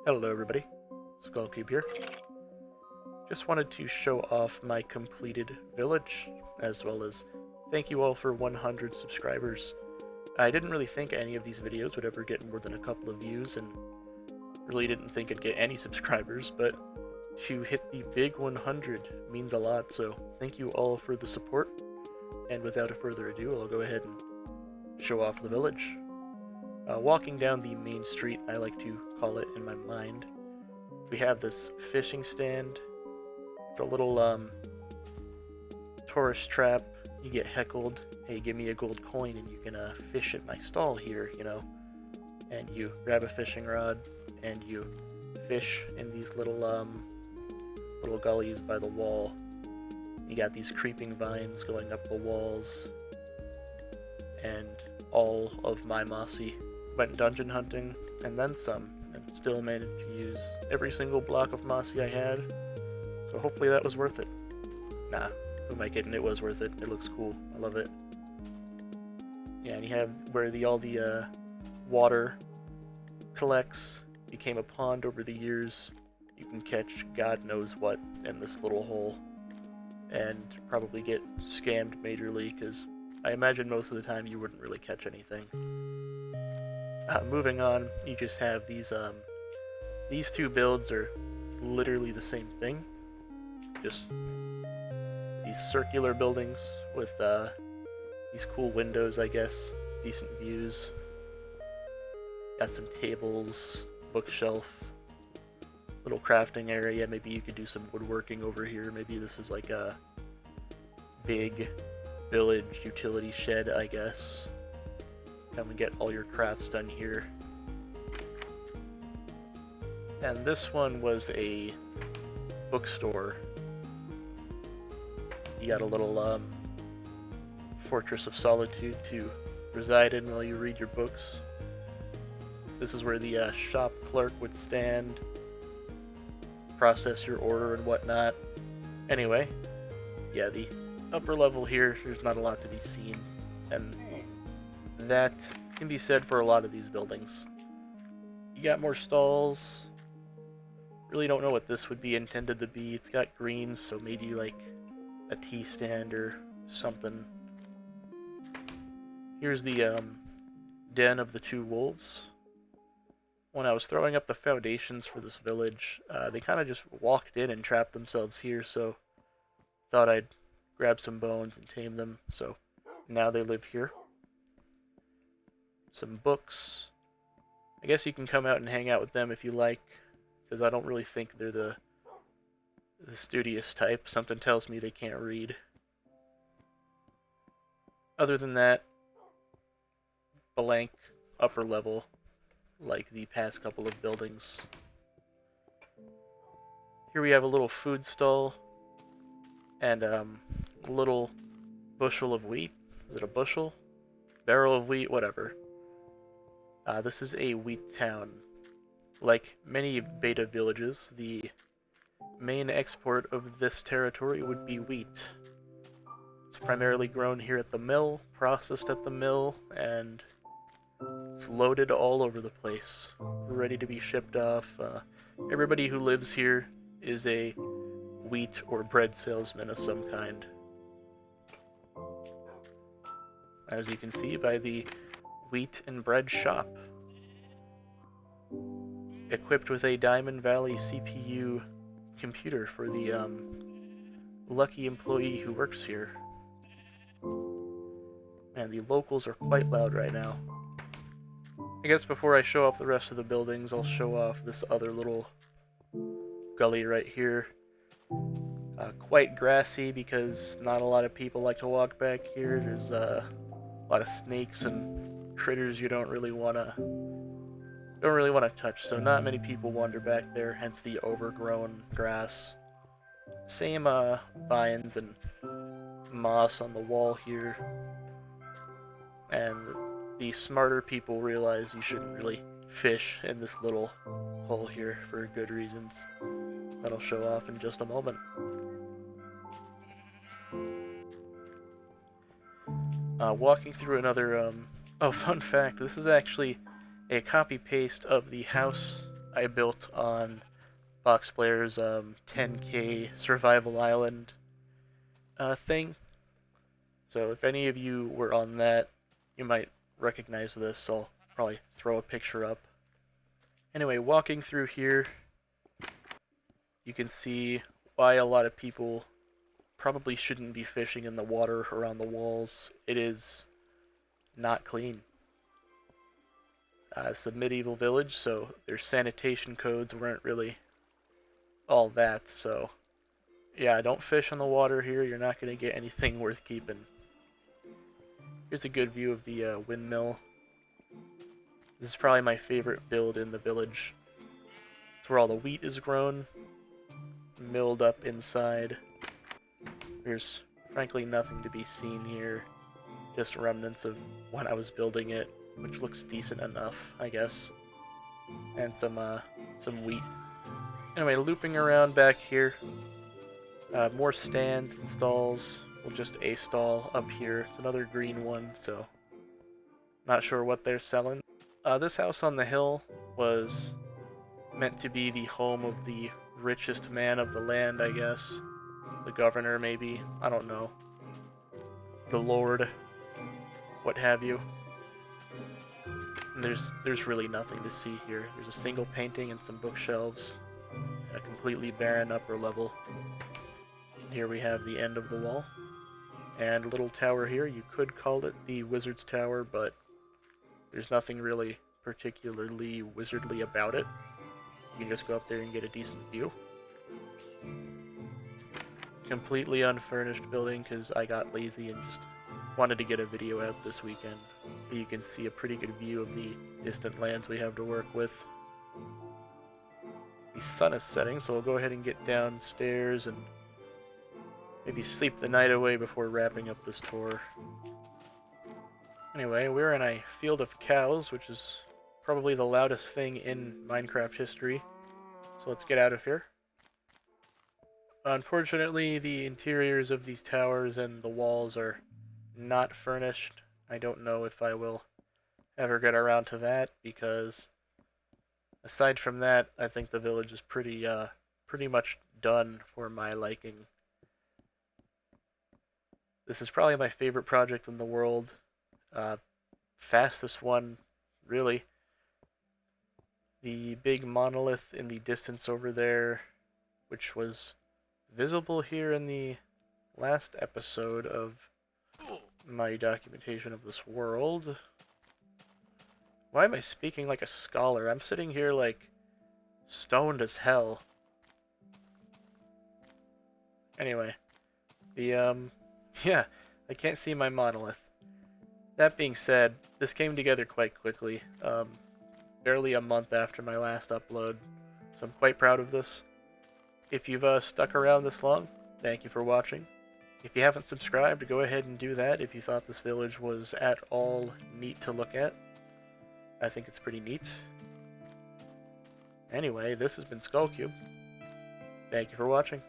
Hello everybody, Skullcube here. Just wanted to show off my completed village, as well as thank you all for 100 subscribers. I didn't really think any of these videos would ever get more than a couple of views, and really didn't think I'd get any subscribers, but to hit the big 100 means a lot, so thank you all for the support. And without further ado, I'll go ahead and show off the village. Walking down the main street, I like to call it in my mind, we have this fishing stand. It's a little tourist trap. You get heckled, hey, give me a gold coin and you can fish at my stall here, you know. And you grab a fishing rod and you fish in these little gullies by the wall. You got these creeping vines going up the walls, and all of my Mossy went dungeon hunting and then some, and still managed to use every single block of Mossy I had, so hopefully that was worth it. Nah, who am I kidding? It was worth it. It looks cool. I love it. Yeah, and you have where all the water collects, became a pond over the years. You can catch God knows what in this little hole, and probably get scammed majorly, because I imagine most of the time you wouldn't really catch anything. Moving on, you just have these two builds are literally the same thing. Just these circular buildings with these cool windows, I guess, decent views. Got some tables, bookshelf, little crafting area. Maybe you could do some woodworking over here. Maybe this is like a big village utility shed, I guess. Come and get all your crafts done here. And this one was a bookstore. You got a little fortress of solitude to reside in while you read your books. This is where the shop clerk would stand, process your order and whatnot. Anyway, yeah, the upper level here, there's not a lot to be seen, and that can be said for a lot of these buildings. You got more stalls. Really don't know what this would be intended to be. It's got greens, so maybe like a tea stand or something. Here's the den of the two wolves. When I was throwing up the foundations for this village, they kind of just walked in and trapped themselves here, so thought I'd grab some bones and tame them, so now they live here. Some books. I guess you can come out and hang out with them if you like, because I don't really think they're the studious type. Something tells me they can't read. Other than that, blank upper level, like the past couple of buildings. Here we have a little food stall and a little bushel of wheat. Is it a bushel? Barrel of wheat? Whatever. This is a wheat town. Like many beta villages, the main export of this territory would be wheat. It's primarily grown here at the mill, processed at the mill, and it's loaded all over the place, ready to be shipped off. Everybody who lives here is a wheat or bread salesman of some kind. As you can see by the wheat and bread shop. Equipped with a Diamond Valley CPU computer for the lucky employee who works here. Man, the locals are quite loud right now. I guess before I show off the rest of the buildings, I'll show off this other little gully right here. Quite grassy because not a lot of people like to walk back here. There's a lot of snakes and critters you don't really want to touch, so not many people wander back there, hence the overgrown grass. Same vines and moss on the wall here. And the smarter people realize you shouldn't really fish in this little hole here for good reasons that I'll show off in just a moment. Walking through another, oh, fun fact, this is actually a copy-paste of the house I built on Box Player's 10K Survival Island thing. So if any of you were on that, you might recognize this, so I'll probably throw a picture up. Anyway, walking through here, you can see why a lot of people probably shouldn't be fishing in the water around the walls. It is not clean. It's a medieval village, so their sanitation codes weren't really all that, so yeah, don't fish on the water here. You're not going to get anything worth keeping. Here's a good view of the windmill. This is probably my favorite build in the village. It's where all the wheat is grown, milled up inside. There's frankly nothing to be seen here, just remnants of when I was building it, which looks decent enough, I guess. And some wheat. Anyway, looping around back here, more stands and stalls. Well, just a stall up here. It's another green one, so not sure what they're selling. This house on the hill was meant to be the home of the richest man of the land, I guess. The governor, maybe. I don't know. The lord. What have you. And there's really nothing to see here. There's a single painting and some bookshelves. A completely barren upper level. And here we have the end of the wall. And a little tower here. You could call it the Wizard's Tower, but there's nothing really particularly wizardly about it. You can just go up there and get a decent view. Completely unfurnished building because I got lazy and just wanted to get a video out this weekend. You can see a pretty good view of the distant lands we have to work with. The sun is setting, so we'll go ahead and get downstairs and maybe sleep the night away before wrapping up this tour. Anyway, we're in a field of cows, which is probably the loudest thing in Minecraft history. So let's get out of here. Unfortunately, the interiors of these towers and the walls are not furnished. I don't know if I will ever get around to that, because aside from that, I think the village is pretty much done for my liking. This is probably my favorite project in the world. Fastest one, really. The big monolith in the distance over there, which was visible here in the last episode of my documentation of this world. Why am I speaking like a scholar? I'm sitting here like stoned as hell. Anyway, yeah, I can't see my monolith. That being said, this came together quite quickly, barely a month after my last upload, so I'm quite proud of this. If you've stuck around this long, thank you for watching. If you haven't subscribed, go ahead and do that if you thought this village was at all neat to look at. I think it's pretty neat. Anyway, this has been Skullcube. Thank you for watching.